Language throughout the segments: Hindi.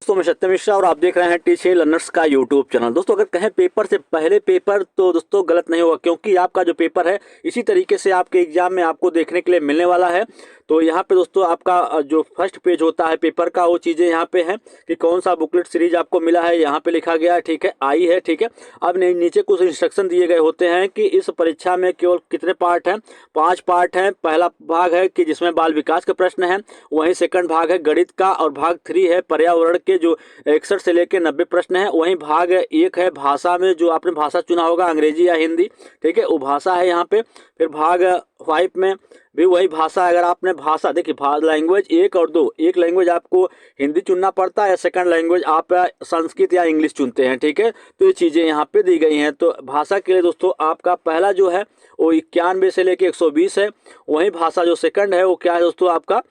दोस्तों मैं सत्यम मिश्रा और आप देख रहे हैं टीचिंग लर्नर्स का यूट्यूब चैनल। दोस्तों अगर कहें पेपर से पहले पेपर तो दोस्तों गलत नहीं होगा, क्योंकि आपका जो पेपर है इसी तरीके से आपके एग्जाम में आपको देखने के लिए मिलने वाला है। तो यहाँ पे दोस्तों आपका जो फर्स्ट पेज होता है पेपर का वो चीज़ें यहाँ पे हैं कि कौन सा बुकलेट सीरीज आपको मिला है, यहाँ पे लिखा गया है, ठीक है, आई है, ठीक है। अब नीचे कुछ इंस्ट्रक्शन दिए गए होते हैं कि इस परीक्षा में केवल कितने पार्ट हैं, 5 पार्ट हैं। पहला भाग है कि जिसमें बाल विकास के प्रश्न हैं, वहीं सेकंड भाग है गणित का, और भाग 3 है पर्यावरण के जो 61 से लेकर 90 प्रश्न हैं। वहीं भाग 1 है भाषा में, जो आपने भाषा चुना होगा अंग्रेजी या हिंदी, ठीक है, वो भाषा है यहाँ पे। फिर भाग 5 में भी वही भाषा, अगर आपने भाषा देखिए लैंग्वेज 1 और 2, एक लैंग्वेज आपको हिंदी चुनना पड़ता है या सेकंड लैंग्वेज आप संस्कृत या इंग्लिश चुनते हैं, ठीक है। तो ये चीज़ें यहाँ पे दी गई हैं। तो भाषा के लिए दोस्तों आपका पहला जो है वो 91 से लेके 120 है। वहीं भाषा जो सेकंड है वो क्या है दोस्तों, आपका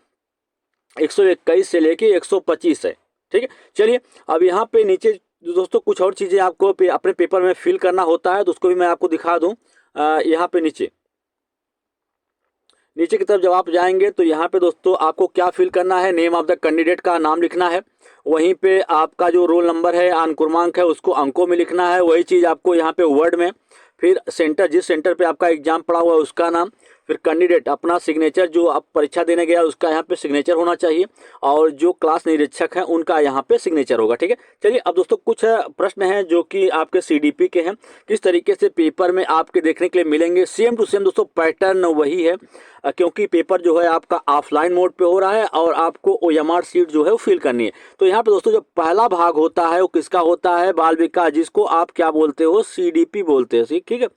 121 से लेके 125 है, ठीक है। चलिए अब यहाँ पे नीचे दोस्तों कुछ और चीज़ें आपको अपने पेपर में फिल करना होता है, तो उसको भी मैं आपको दिखा दूँ। यहाँ पे नीचे की तरफ जब आप जाएंगे तो यहाँ पे दोस्तों आपको क्या फिल करना है, नेम ऑफ द कैंडिडेट का नाम लिखना है। वहीं पे आपका जो रोल नंबर है, अनुक्रमांक है, उसको अंकों में लिखना है। वही चीज़ आपको यहाँ पे वर्ड में, फिर सेंटर, जिस सेंटर पे आपका एग्जाम पड़ा हुआ है उसका नाम, फिर कैंडिडेट अपना सिग्नेचर, जो आप परीक्षा देने गया उसका यहाँ पे सिग्नेचर होना चाहिए, और जो क्लास निरीक्षक हैं उनका यहाँ पे सिग्नेचर होगा, ठीक है। चलिए अब दोस्तों कुछ प्रश्न हैं जो कि आपके सीडीपी के हैं, किस तरीके से पेपर में आपके देखने के लिए मिलेंगे। सेम टू सेम दोस्तों पैटर्न वही है, क्योंकि पेपर जो है आपका ऑफलाइन मोड पे हो रहा है और आपको ओएमआर सीट जो है वो फिल करनी है। तो यहाँ पे दोस्तों जो पहला भाग होता है वो किसका होता है, बाल विकास, जिसको आप क्या बोलते हो, सीडीपी बोलते हैं, ठीक है।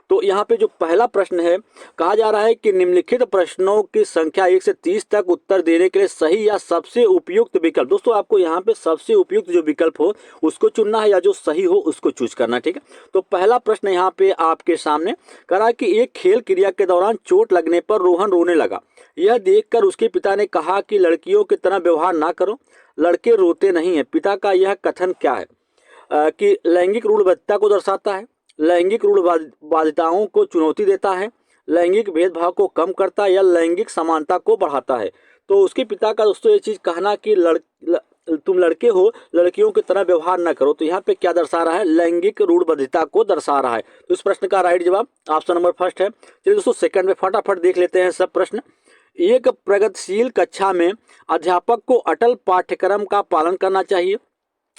तो यहाँ पे जो पहला प्रश्न है, कहा जा रहा है कि निम्नलिखित प्रश्नों की संख्या 1 से 30 तक उत्तर देने के लिए सही या सबसे उपयुक्त विकल्प, दोस्तों आपको यहाँ पे सबसे उपयुक्त जो विकल्प हो उसको चुनना है या जो सही हो उसको चूज करना, ठीक है। तो पहला प्रश्न यहाँ पे आपके सामने करा कि एक खेल क्रिया के दौरान चोट लगने पर रोहन रोने लगा। यह देखकर उसके पिता ने कहा कि लड़कियों की तरह व्यवहार ना करो, लड़के रोते नहीं है। पिता का यह कथन क्या है? कि लैंगिक रूढ़िवादिता को दर्शाता है, लैंगिक रूढ़िवादिताओं को चुनौती देता है, लैंगिक भेदभाव को कम करता है, या लैंगिक समानता को बढ़ाता है। तो उसके पिता का दोस्तों ये चीज़ कहना कि तुम लड़के हो, लड़कियों की तरह व्यवहार न करो, तो यहाँ पे क्या दर्शा रहा है, लैंगिक रूढ़िवादिता को दर्शा रहा है। तो इस प्रश्न का राइट जवाब ऑप्शन नंबर फर्स्ट है। चलिए दोस्तों सेकंड में फटाफट देख लेते हैं सब प्रश्न। एक प्रगतिशील कक्षा में अध्यापक को अटल पाठ्यक्रम का पालन करना चाहिए,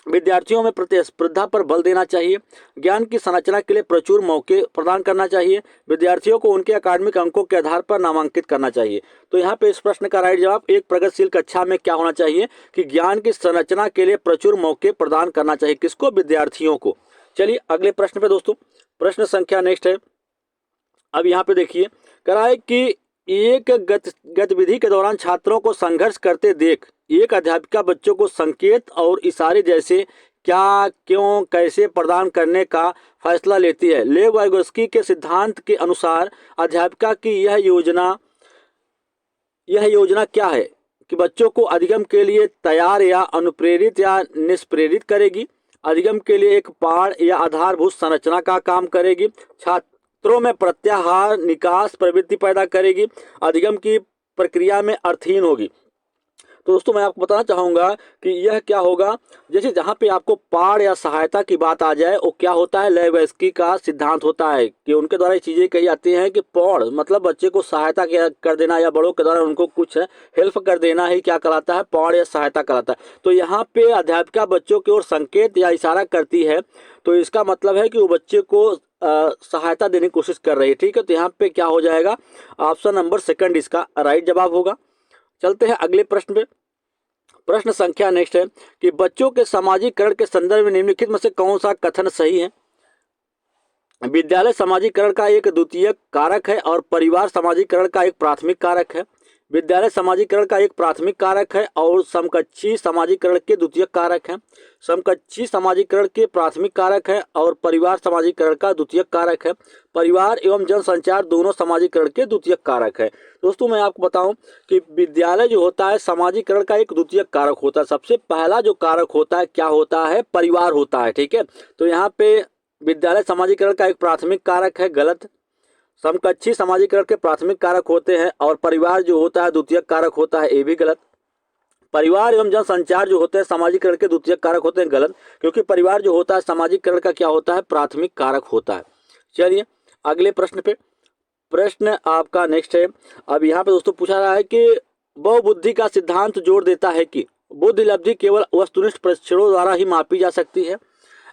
विद्यार्थियों में प्रतिस्पर्धा पर बल देना चाहिए, ज्ञान की संरचना के लिए प्रचुर मौके प्रदान करना चाहिए, विद्यार्थियों को उनके अकादमिक अंकों के आधार पर नामांकित करना चाहिए। तो यहाँ पे इस प्रश्न का राइट जवाब, एक प्रगतिशील कक्षा में क्या होना चाहिए कि ज्ञान की संरचना के लिए प्रचुर मौके प्रदान करना चाहिए, किसको, विद्यार्थियों को। चलिए अगले प्रश्न पे दोस्तों, प्रश्न संख्या नेक्स्ट है। अब यहाँ पे देखिए, करा है कि एक गतिविधि के दौरान छात्रों को संघर्ष करते देख एक अध्यापिका बच्चों को संकेत और इशारे जैसे क्या, क्यों, कैसे प्रदान करने का फैसला लेती है। लेव वाइगोस्की के सिद्धांत के अनुसार अध्यापिका की यह योजना क्या है कि बच्चों को अधिगम के लिए तैयार या अनुप्रेरित या निष्प्रेरित करेगी, अधिगम के लिए एक पाठ या आधारभूत संरचना का काम करेगी, छात्रों में प्रत्याहार निकास प्रवृत्ति पैदा करेगी, अधिगम की प्रक्रिया में अर्थहीन होगी। तो दोस्तों मैं आपको बताना चाहूँगा कि यह क्या होगा, जैसे जहाँ पे आपको पाठ या सहायता की बात आ जाए, वो क्या होता है, लेवेस्की का सिद्धांत होता है कि उनके द्वारा ये चीज़ें कही जाती हैं कि पौड़ मतलब बच्चे को सहायता कर देना या बड़ों के द्वारा उनको कुछ हेल्प कर देना ही क्या कहलाता है, पौड़ या सहायता कहलाता है। तो यहाँ पे अध्यापिका बच्चों की ओर संकेत या इशारा करती है, तो इसका मतलब है कि वो बच्चे को सहायता देने की कोशिश कर रही है, ठीक है। तो यहाँ पे क्या हो जाएगा, ऑप्शन नंबर सेकंड इसका राइट जवाब होगा। चलते हैं अगले प्रश्न पे। प्रश्न संख्या नेक्स्ट है कि बच्चों के सामाजिकरण के संदर्भ में निम्नलिखित में से कौन सा कथन सही है। विद्यालय सामाजिकरण का एक द्वितीयक कारक है और परिवार सामाजिकरण का एक प्राथमिक कारक है। विद्यालय सामाजिकरण का एक प्राथमिक कारक है और समकक्षी सामाजिकरण के द्वितीयक कारक है। समकक्षी सामाजिकरण के प्राथमिक कारक है और परिवार सामाजिकरण का द्वितीयक कारक है। परिवार एवं जनसंचार दोनों सामाजिकरण के द्वितीयक कारक है। दोस्तों मैं आपको बताऊं कि विद्यालय जो होता है सामाजिकरण का एक द्वितीयक कारक होता है। सबसे पहला जो कारक होता है क्या होता है, परिवार होता है, ठीक है। तो यहाँ पे विद्यालय सामाजिकरण का एक प्राथमिक कारक है, गलत। समकक्षी सामाजिकरण के प्राथमिक कारक होते हैं और परिवार जो होता है द्वितीयक कारक होता है, ये भी गलत। परिवार एवं जनसंचार जो होते हैं सामाजिकरण के द्वितीयक कारक होते हैं, गलत, क्योंकि परिवार जो होता है सामाजिकरण का क्या होता है, प्राथमिक कारक होता है। चलिए अगले प्रश्न पे, प्रश्न आपका नेक्स्ट है। अब यहाँ पे दोस्तों पूछा रहा है कि बहुबुद्धि का सिद्धांत जोड़ देता है कि बुद्धि लब्धि केवल वस्तुनिष्ठ परीक्षणों द्वारा ही मापी जा सकती है।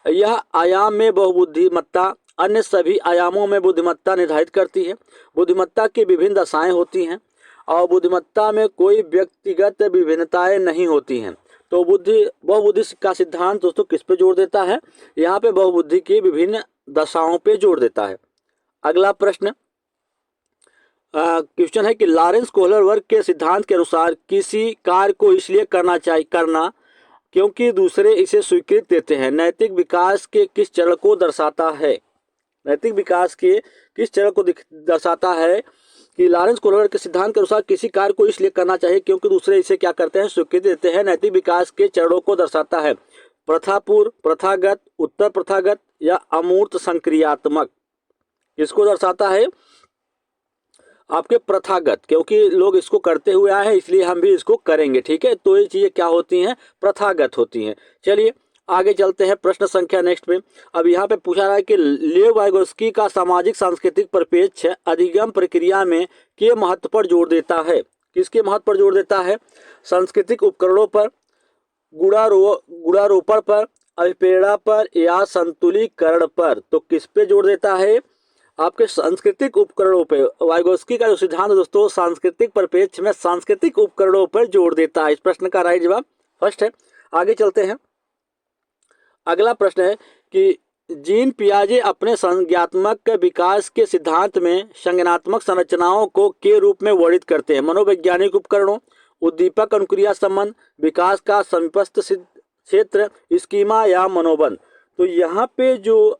यह आयाम में बहुबुद्धिमत्ता अन्य सभी आयामों में बुद्धिमत्ता निर्धारित करती है। बुद्धिमत्ता की विभिन्न दशाएं होती हैं और बुद्धिमत्ता में कोई व्यक्तिगत विभिन्नताएं नहीं होती हैं। तो बहुबुद्धि का सिद्धांत दोस्तों किस पे जोड़ देता है, यहाँ पे बहुबुद्धि की विभिन्न दशाओं पे जोड़ देता है। अगला प्रश्न क्वेश्चन है कि लॉरेंस कोहलर वर्ग के सिद्धांत के अनुसार किसी कार्य को इसलिए करना क्योंकि दूसरे इसे स्वीकृत देते हैं, नैतिक विकास के किस चरण को दर्शाता है। नैतिक विकास के किस चरण को दर्शाता है कि लॉरेंस कोहलर के सिद्धांत के अनुसार किसी कार्य को इसलिए करना चाहिए क्योंकि दूसरे इसे क्या करते हैं, स्वीकृति देते हैं। नैतिक विकास के चरणों को दर्शाता है। प्रथापूर्व, प्रथागत, उत्तर प्रथागत या अमूर्त संक्रियात्मक। इसको दर्शाता है आपके प्रथागत, क्योंकि लोग इसको करते हुए आए हैं इसलिए हम भी इसको करेंगे। ठीक है, तो ये चीजें क्या होती हैं, प्रथागत होती हैं। चलिए आगे चलते हैं प्रश्न संख्या नेक्स्ट पे। अब यहाँ पे पूछा रहा है कि लेव वाइगोस्की का सामाजिक सांस्कृतिक परिप्रेक्ष्य अधिगम प्रक्रिया में के महत्व पर जोर देता है। किसके महत्व पर जोर देता है, सांस्कृतिक उपकरणों पर, गुणारोपण पर, अभिप्रेरणा पर या संतुलीकरण पर। तो किस पे जोर देता है, आपके सांस्कृतिक उपकरणों पे। वाइगोस्की का जो सिद्धांत दोस्तों सांस्कृतिक परिप्रेक्ष्य में सांस्कृतिक उपकरणों पर जोर देता है। इस प्रश्न का राइट जवाब फर्स्ट है। आगे चलते हैं। अगला प्रश्न है कि जीन पियाजे अपने संज्ञात्मक विकास के सिद्धांत में संज्ञानात्मक संरचनाओं को के रूप में वर्णित करते हैं। मनोवैज्ञानिक उपकरणों, उद्दीपक अनुक्रिया संबंध, विकास का समीपस्थ क्षेत्र, स्कीमा या मनोबंध। तो यहाँ पे जो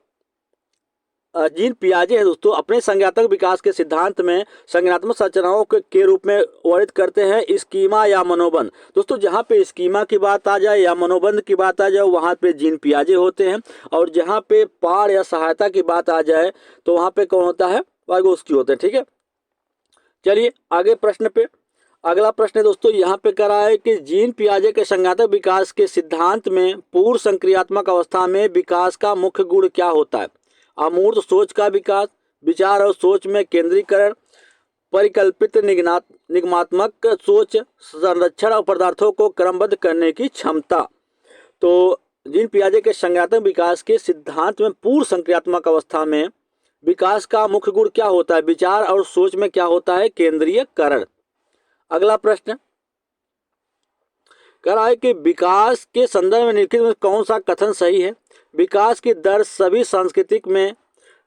जीन पियाजे है दोस्तों अपने संज्ञानात्मक विकास के सिद्धांत में संज्ञानात्मक संरचनाओं के रूप में वर्णित करते हैं स्कीमा या मनोबंध। दोस्तों जहाँ पे स्कीमा की बात आ जाए या मनोबंध की बात आ जाए वहाँ पे जीन पियाजे होते हैं, और जहाँ पे पार या सहायता की बात आ जाए तो वहाँ पे कौन होता है, वाइगोस्की होते हैं। ठीक है, चलिए आगे प्रश्न पे। अगला प्रश्न है दोस्तों यहाँ पे करा है कि जीन पियाजे के संज्ञानात्मक विकास के सिद्धांत में पूर्व संक्रियात्मक अवस्था में विकास का मुख्य गुण क्या होता है। अमूर्त सोच का विकास, विचार और सोच में केंद्रीकरण, परिकल्पित निगमात्मक सोच, संरक्षण और पदार्थों को क्रमबद्ध करने की क्षमता। तो जीन पियाजे के संज्ञानात्मक विकास के सिद्धांत में पूर्व संक्रियात्मक अवस्था में विकास का मुख्य गुण क्या होता है, विचार और सोच में क्या होता है, केंद्रीयकरण। अगला प्रश्न कह रहा है कि विकास के संदर्भ में निम्नलिखित में कौन सा कथन सही है। विकास की दर सभी सांस्कृतिक में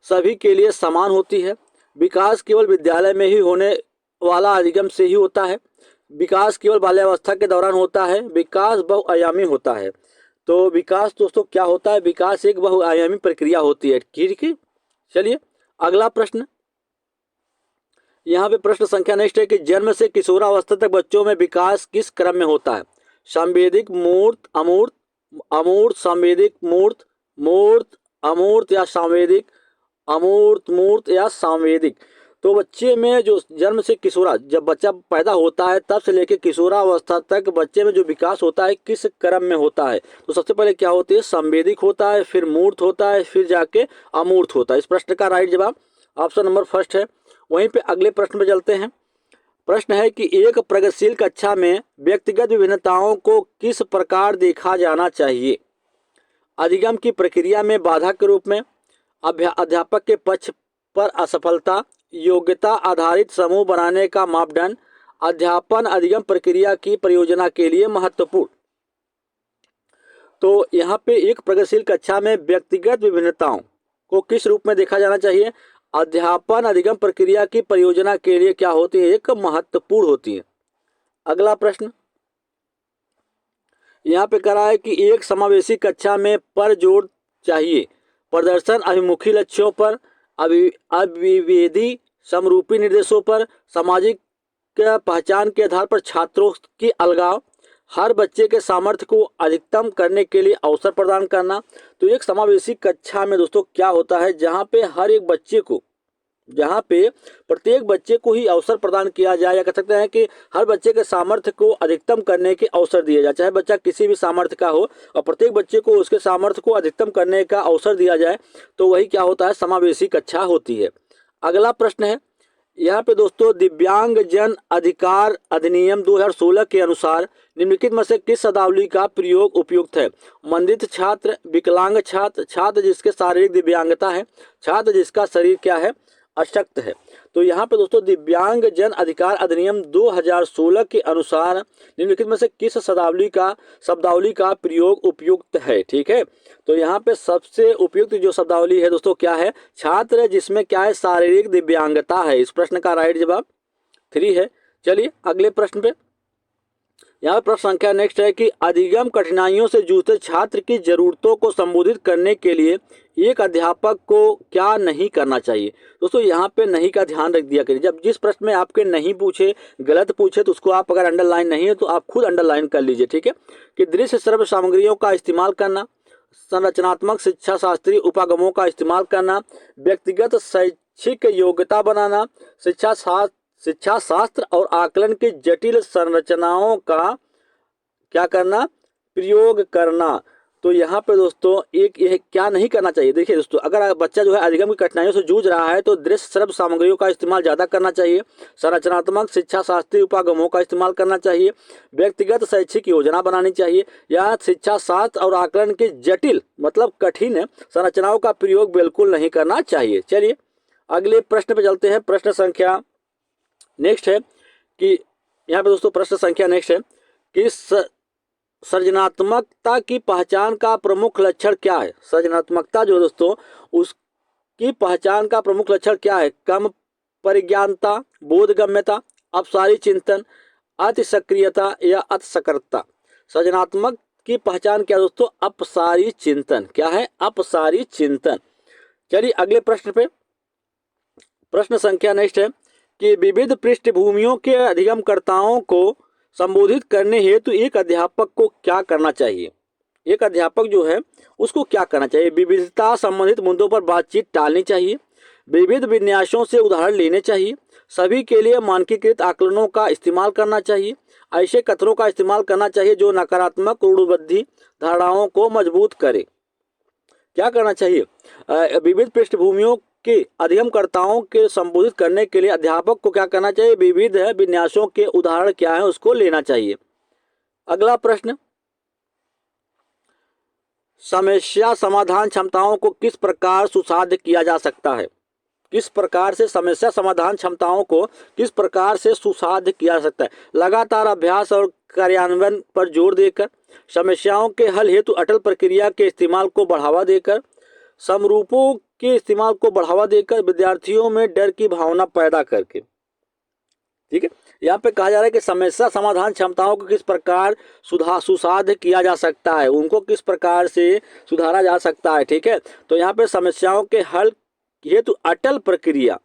सभी के लिए समान होती है। विकास केवल विद्यालय में ही होने वाला अधिगम से ही होता है। विकास केवल बाल्यावस्था के दौरान होता है। विकास बहुआयामी होता है। तो विकास दोस्तों क्या होता है, विकास एक बहुआयामी प्रक्रिया होती है। ठीक है, चलिए अगला प्रश्न। यहाँ पे प्रश्न संख्या नेक्स्ट है कि जन्म से किशोरावस्था तक बच्चों में विकास किस क्रम में होता है। संवेदिक, मूर्त, अमूर्त, अमूर्त, संवेदिक, मूर्त, मूर्त, अमूर्त या संवेदिक, अमूर्त, मूर्त या संवेदिक। तो बच्चे में जो जन्म से जब बच्चा पैदा होता है तब से लेकर किशोरावस्था तक बच्चे में जो विकास होता है किस क्रम में होता है। तो सबसे पहले क्या होती है, संवेदिक होता है, फिर मूर्त होता है, फिर जाके अमूर्त होता है। इस प्रश्न का राइट जवाब ऑप्शन नंबर फर्स्ट है। वहीं पे अगले प्रश्न में चलते हैं। प्रश्न है कि एक प्रगतिशील कक्षा में व्यक्तिगत विभिन्नताओं को किस प्रकार देखा जाना चाहिए। अधिगम की प्रक्रिया में बाधा के रूप में, अध्यापक के पक्ष पर असफलता, योग्यता आधारित समूह बनाने का मापदंड, अध्यापन अधिगम प्रक्रिया की परियोजना के लिए महत्वपूर्ण। तो यहाँ पे एक प्रगतिशील कक्षा में व्यक्तिगत विभिन्नताओं को किस रूप में देखा जाना चाहिए, अध्यापन अधिगम प्रक्रिया की परियोजना के लिए क्या होती है, एक महत्वपूर्ण होती है। अगला प्रश्न यहाँ पे करा है कि एक समावेशी कक्षा में पर जोर चाहिए, प्रदर्शन अभिमुखी लक्ष्यों पर, अभिवेदी समरूपी निर्देशों पर, सामाजिक पहचान के आधार पर छात्रों की अलगाव, हर बच्चे के सामर्थ्य को अधिकतम करने के लिए अवसर प्रदान करना। तो एक समावेशी कक्षा में दोस्तों क्या होता है, जहाँ पे हर एक बच्चे को जहाँ पे प्रत्येक बच्चे को ही अवसर प्रदान किया जाए, या कह सकते हैं कि हर बच्चे के सामर्थ्य को अधिकतम करने के अवसर दिए जाए, चाहे बच्चा किसी भी सामर्थ्य का हो और प्रत्येक बच्चे को उसके सामर्थ्य को अधिकतम करने का अवसर दिया जाए, तो वही क्या होता है, समावेशी कक्षा होती है। अगला प्रश्न है यहाँ पे दोस्तों, दिव्यांग जन अधिकार अधिनियम 2016 के अनुसार निम्नलिखित में से किस शब्दावली का प्रयोग उपयुक्त है? मंदित छात्र, विकलांग छात्र, छात्र जिसके शारीरिक दिव्यांगता है, छात्र जिसका शरीर क्या है, अशक्त है। तो यहाँ पे दोस्तों दिव्यांग जन अधिकार अधिनियम 2016 के अनुसार निम्नलिखित में से किस शब्दावली का प्रयोग उपयुक्त है? ठीक है, तो यहाँ पे सबसे उपयुक्त जो शब्दावली है दोस्तों क्या है, छात्र जिसमें क्या है, शारीरिक दिव्यांगता है। इस प्रश्न का राइट जवाब 3 है। चलिए अगले प्रश्न पे, यहाँ प्रश्न संख्या नेक्स्ट है कि अधिगम कठिनाइयों से जूझते छात्र की जरूरतों को संबोधित करने के लिए एक अध्यापक को क्या नहीं करना चाहिए? दोस्तों यहाँ पे नहीं का ध्यान रख दिया करिए। जब जिस प्रश्न में आपके नहीं पूछे, गलत पूछे, तो उसको आप अगर अंडरलाइन नहीं है तो आप खुद अंडरलाइन कर लीजिए। ठीक है, कि दृश्य श्रव्य सामग्रियों का इस्तेमाल करना, संरचनात्मक शिक्षा शास्त्रीय उपागमों का इस्तेमाल करना, व्यक्तिगत शैक्षिक योग्यता बनाना, शिक्षा शास्त्र और आकलन की जटिल संरचनाओं का क्या करना, प्रयोग करना। तो यहाँ पे दोस्तों एक यह क्या नहीं करना चाहिए, देखिए दोस्तों, अगर बच्चा जो है अधिगम की कठिनाइयों से जूझ रहा है तो दृश्य श्रव्य सामग्रियों का इस्तेमाल ज़्यादा करना चाहिए, संरचनात्मक शिक्षा शास्त्रीय उपागमों का इस्तेमाल करना चाहिए, व्यक्तिगत शैक्षिक योजना बनानी चाहिए, या शिक्षा शास्त्र और आकलन की जटिल मतलब कठिन संरचनाओं का प्रयोग बिल्कुल नहीं करना चाहिए। चलिए अगले प्रश्न पे चलते हैं। प्रश्न संख्या नेक्स्ट है कि यहाँ पे दोस्तों प्रश्न संख्या नेक्स्ट है कि सृजनात्मकता की पहचान का प्रमुख लक्षण क्या है? सृजनात्मकता जो दोस्तों उसकी पहचान का प्रमुख लक्षण क्या है? कम परिज्ञानता, बोधगम्यता, अपसारी चिंतन, अति सक्रियता या अति सकृतता। सृजनात्मक की पहचान क्या दोस्तों? अपसारी चिंतन। क्या है? अपसारी चिंतन। चलिए अगले प्रश्न पे, प्रश्न संख्या नेक्स्ट है कि विविध पृष्ठभूमियों के अधिगमकर्ताओं को संबोधित करने हेतु एक अध्यापक को क्या करना चाहिए? एक अध्यापक जो है उसको क्या करना चाहिए? विविधता संबंधित मुद्दों पर बातचीत टालनी चाहिए, विविध विन्यासों से उदाहरण लेने चाहिए, सभी के लिए मानकीकृत आकलनों का इस्तेमाल करना चाहिए, ऐसे कथनों का इस्तेमाल करना चाहिए जो नकारात्मक रूढ़िबद्ध धारणाओं को मजबूत करे। क्या करना चाहिए? विविध पृष्ठभूमियों के अधिगमकर्ताओं के संबोधित करने के लिए अध्यापक को क्या करना चाहिए? विविध विन्यासों के उदाहरण क्या है उसको लेना चाहिए। अगला प्रश्न, समस्या समाधान क्षमताओं को किस प्रकार सुसाध्य किया जा सकता है? किस प्रकार से समस्या समाधान क्षमताओं को किस प्रकार से सुसाध्य किया जा सकता है? लगातार अभ्यास और कार्यान्वयन पर जोर देकर, समस्याओं के हल हेतु अटल प्रक्रिया के इस्तेमाल को बढ़ावा देकर, समरूपों के इस्तेमाल को बढ़ावा देकर, विद्यार्थियों में डर की भावना पैदा करके। ठीक है, यहाँ पे कहा जा रहा है कि समस्या समाधान क्षमताओं को किस प्रकार सुसाध्य किया जा सकता है, उनको किस प्रकार से सुधारा जा सकता है। ठीक है, तो यहाँ पे समस्याओं के हल हेतु अटल प्रक्रिया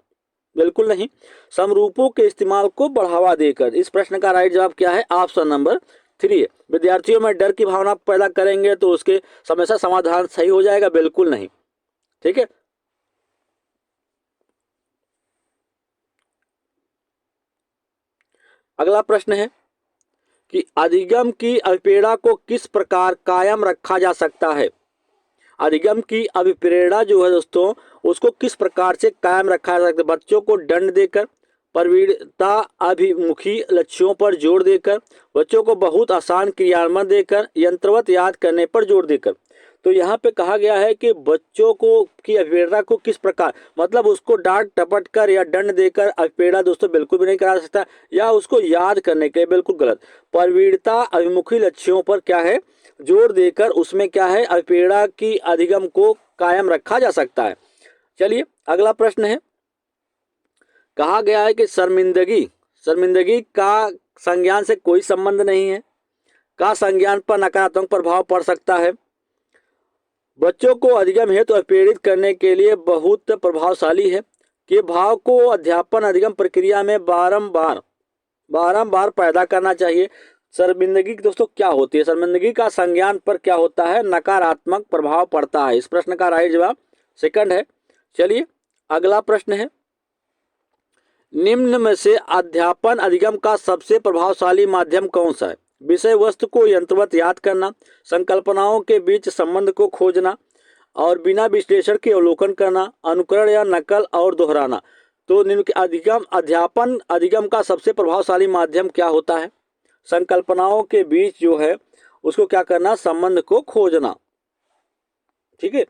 बिल्कुल नहीं, समरूपों के इस्तेमाल को बढ़ावा देकर। इस प्रश्न का राइट जवाब क्या है? ऑप्शन नंबर 3 है। विद्यार्थियों में डर की भावना पैदा करेंगे तो उसके समस्या समाधान सही हो जाएगा? बिल्कुल नहीं। ठीक है, अगला प्रश्न है कि अधिगम की अभिप्रेरणा को किस प्रकार कायम रखा जा सकता है? अधिगम की अभिप्रेरणा जो है दोस्तों उसको किस प्रकार से कायम रखा जा सकता है? बच्चों को दंड देकर, प्रवीणता अभिमुखी लक्ष्यों पर जोर देकर, बच्चों को बहुत आसान क्रियान्वयन देकर, यंत्रवत याद करने पर जोर देकर। तो यहाँ पे कहा गया है कि बच्चों को की अभिप्रेरणा को किस प्रकार, मतलब उसको डांट टपट कर या दंड देकर अभिप्रेरणा दोस्तों बिल्कुल भी नहीं करा सकता, या उसको याद करने के बिल्कुल गलत। प्रवीणता अभिमुखी लक्ष्यों पर क्या है? जोर देकर उसमें क्या है? अभिप्रेरणा की अधिगम को कायम रखा जा सकता है। चलिए अगला प्रश्न है, कहा गया है कि शर्मिंदगी का संज्ञान से कोई संबंध नहीं है, का संज्ञान पर नकारात्मक प्रभाव पड़ सकता है, बच्चों को अधिगम हेतु प्रेरित करने के लिए बहुत प्रभावशाली है, कि भाव को अध्यापन अधिगम प्रक्रिया में बारंबार पैदा करना चाहिए। शर्मिंदगी दोस्तों क्या होती है? शर्मिंदगी का संज्ञान पर क्या होता है? नकारात्मक प्रभाव पड़ता है। इस प्रश्न का राइट जवाब सेकंड है। चलिए अगला प्रश्न है निम्न में से अध्यापन अधिगम का सबसे प्रभावशाली माध्यम कौन सा है? विषय वस्तु को यंत्रवत याद करना, संकल्पनाओं के बीच संबंध को खोजना और बिना विश्लेषण के अवलोकन करना, अनुकरण या नकल और दोहराना। तो निम्न के अध्यापन अधिगम का सबसे प्रभावशाली माध्यम क्या होता है? संकल्पनाओं के बीच जो है उसको क्या करना, संबंध को खोजना। ठीक है,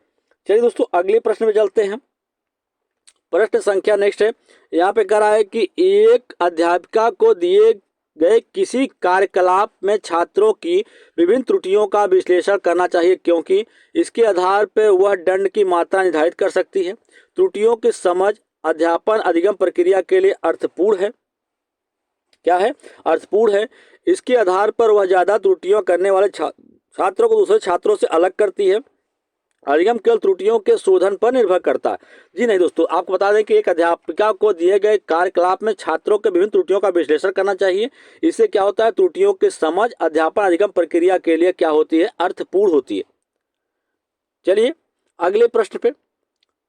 चलिए दोस्तों अगले प्रश्न में चलते हैं। प्रश्न संख्या नेक्स्ट है, यहाँ पे कह रहा है कि एक अध्यापिका को दिए गए किसी कार्यकलाप में छात्रों की विभिन्न त्रुटियों का विश्लेषण करना चाहिए, क्योंकि इसके आधार पर वह दंड की मात्रा निर्धारित कर सकती है। त्रुटियों की समझ अध्यापन अधिगम प्रक्रिया के लिए अर्थपूर्ण है। क्या है? अर्थपूर्ण है। इसके आधार पर वह ज्यादा त्रुटियां करने वाले छात्रों को दूसरे छात्रों से अलग करती है। अधिगम केवल त्रुटियों के शोधन पर निर्भर करता है। जी नहीं दोस्तों, आपको बता दें कि एक अध्यापिका को दिए गए कार्यकलाप में छात्रों के विभिन्न त्रुटियों का विश्लेषण करना चाहिए। इससे क्या होता है, त्रुटियों की समझ अध्यापन अधिगम प्रक्रिया के लिए क्या होती है, अर्थपूर्ण होती है। चलिए अगले प्रश्न पे,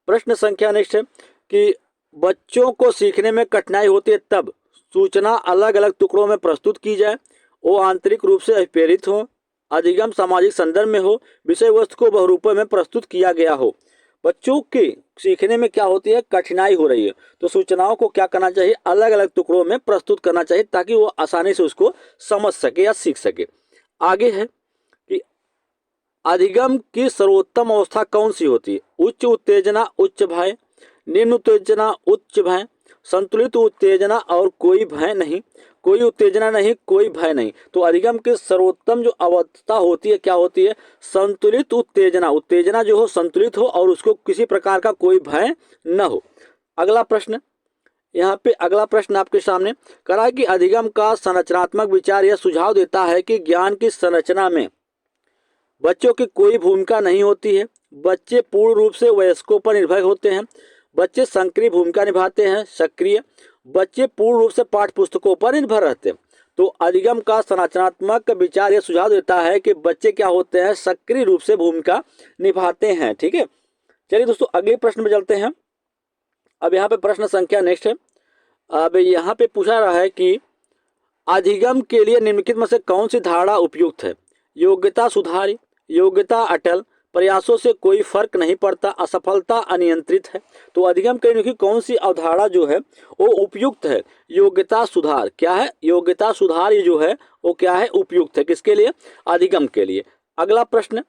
प्रश्न संख्या नेक्स्ट है कि बच्चों को सीखने में कठिनाई होती है तब सूचना अलग अलग टुकड़ों में प्रस्तुत की जाए, वो आंतरिक रूप से अभिप्रेरित हो, अधिगम सामाजिक संदर्भ में हो, विषय वस्तु को बहुरूपों में प्रस्तुत किया गया हो। बच्चों के सीखने में क्या होती है, कठिनाई हो रही है, तो सूचनाओं को क्या करना चाहिए, अलग अलग टुकड़ों में प्रस्तुत करना चाहिए ताकि वो आसानी से उसको समझ सके या सीख सके। आगे है कि अधिगम की सर्वोत्तम अवस्था कौन सी होती है? उच्च उत्तेजना उच्च भय, निम्न उत्तेजना उच्च भय, संतुलित उत्तेजना और कोई भय नहीं, कोई उत्तेजना नहीं कोई भय नहीं। तो अधिगम की सर्वोत्तम जो अवस्था होती है क्या होती है, संतुलित उत्तेजना। उत्तेजना जो हो संतुलित हो और उसको किसी प्रकार का कोई भय न हो। अगला प्रश्न, यहाँ पे अगला प्रश्न आपके सामने करा कि अधिगम का संरचनात्मक विचार यह सुझाव देता है कि ज्ञान की संरचना में बच्चों की कोई भूमिका नहीं होती है। बच्चे पूर्ण रूप से वयस्कों पर निर्भर होते हैं। बच्चे सक्रिय भूमिका निभाते हैं, सक्रिय। बच्चे पूर्ण रूप से पाठ्य पुस्तकों पर निर्भर रहते हैं। तो अधिगम का संरचनात्मक विचार यह सुझाव देता है कि बच्चे क्या होते हैं, सक्रिय रूप से भूमिका निभाते हैं। ठीक है, चलिए दोस्तों अगले प्रश्न में चलते हैं। अब यहाँ पे प्रश्न संख्या नेक्स्ट है। अब यहाँ पे पूछा रहा है कि अधिगम के लिए निम्नलिखित में से कौन सी धारणा उपयुक्त है? योग्यता सुधारी, योग्यता अटल, प्रयासों से कोई फर्क नहीं पड़ता, असफलता अनियंत्रित है। तो अधिगम के लिए कौन सी अवधारणा जो है वो उपयुक्त है? योग्यता सुधार। क्या है? योग्यता सुधार ये जो है वो क्या है, उपयुक्त है। किसके लिए? अधिगम के लिए। अगला प्रश्न,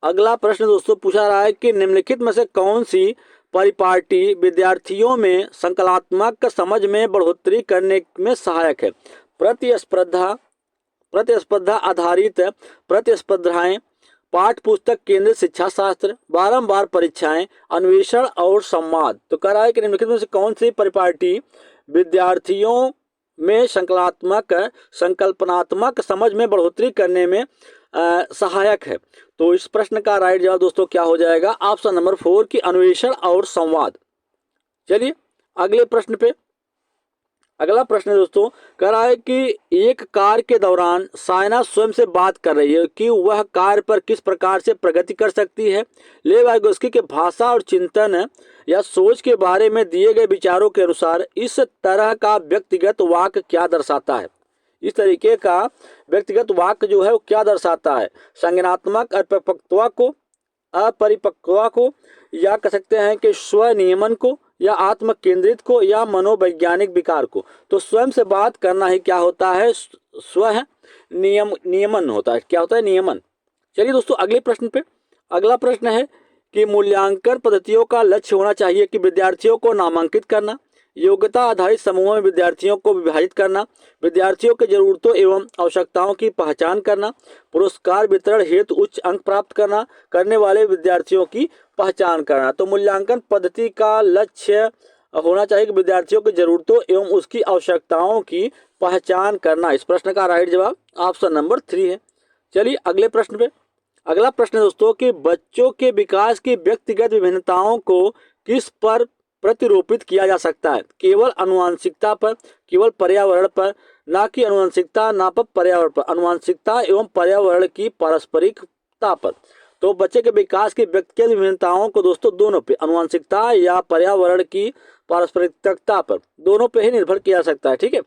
अगला प्रश्न दोस्तों पूछा रहा है कि निम्नलिखित में से कौन सी परिपाटी विद्यार्थियों में संकल्पनात्मक समझ में बढ़ोतरी करने में सहायक है? प्रतिस्पर्धा, प्रतिस्पर्धा आधारित प्रतिस्पर्धाएं, पाठ पुस्तक केंद्रित शिक्षा शास्त्र, बारंबार परीक्षाएं, अन्वेषण और संवाद। तो कह रहा है कि निम्नलिखित में से कौन सी परिपाटी विद्यार्थियों में संकल्पनात्मक समझ में बढ़ोतरी करने में सहायक है? तो इस प्रश्न का राइट जवाब दोस्तों क्या हो जाएगा, ऑप्शन नंबर 4 की अन्वेषण और संवाद। चलिए अगले प्रश्न पे, अगला प्रश्न दोस्तों कह रहा है कि एक कार्य के दौरान सायना स्वयं से बात कर रही है कि वह कार्य पर किस प्रकार से प्रगति कर सकती है। लेव वाइगोस्की के भाषा और चिंतन या सोच के बारे में दिए गए विचारों के अनुसार इस तरह का व्यक्तिगत वाक्य क्या दर्शाता है? इस तरीके का व्यक्तिगत वाक्य जो है वो क्या दर्शाता है? संज्ञानात्मक अपरिपक्वता को, या कह सकते हैं कि स्वनियमन को, या आत्म केंद्रित को, या मनोवैज्ञानिक विकार को। तो स्वयं से बात करना ही क्या होता है, नियमन होता है। क्या होता है? नियमन। चलिए दोस्तों अगले प्रश्न पे, अगला प्रश्न है कि मूल्यांकन पद्धतियों का लक्ष्य होना चाहिए कि विद्यार्थियों को नामांकित करना, योग्यता आधारित समूहों में विद्यार्थियों को विभाजित करना, विद्यार्थियों की जरूरतों एवं आवश्यकताओं की पहचान करना, पुरस्कार वितरण हेतु उच्च अंक प्राप्त करने वाले विद्यार्थियों की पहचान करना। तो मूल्यांकन पद्धति का लक्ष्य होना चाहिए कि विद्यार्थियों की जरूरतों एवं उसकी आवश्यकताओं की पहचान करना। इस प्रश्न का राइट जवाब ऑप्शन नंबर 3 है। चलिए अगले प्रश्न पे, अगला प्रश्न दोस्तों कि बच्चों के विकास की व्यक्तिगत विभिन्नताओं को किस पर प्रतिरूपित किया जा सकता है? केवल आनुवंशिकता पर, केवल पर्यावरण पर, ना कि आनुवंशिकता ना पर पर्यावरण पर, आनुवंशिकता एवं पर्यावरण की पारस्परिकता पर। तो बच्चे के विकास की व्यक्तिगत विभिन्नताओं को दोस्तों दोनों पे, आनुवंशिकता या पर्यावरण की पारस्परिकता पर, दोनों पे ही निर्भर किया जा सकता है। ठीक है,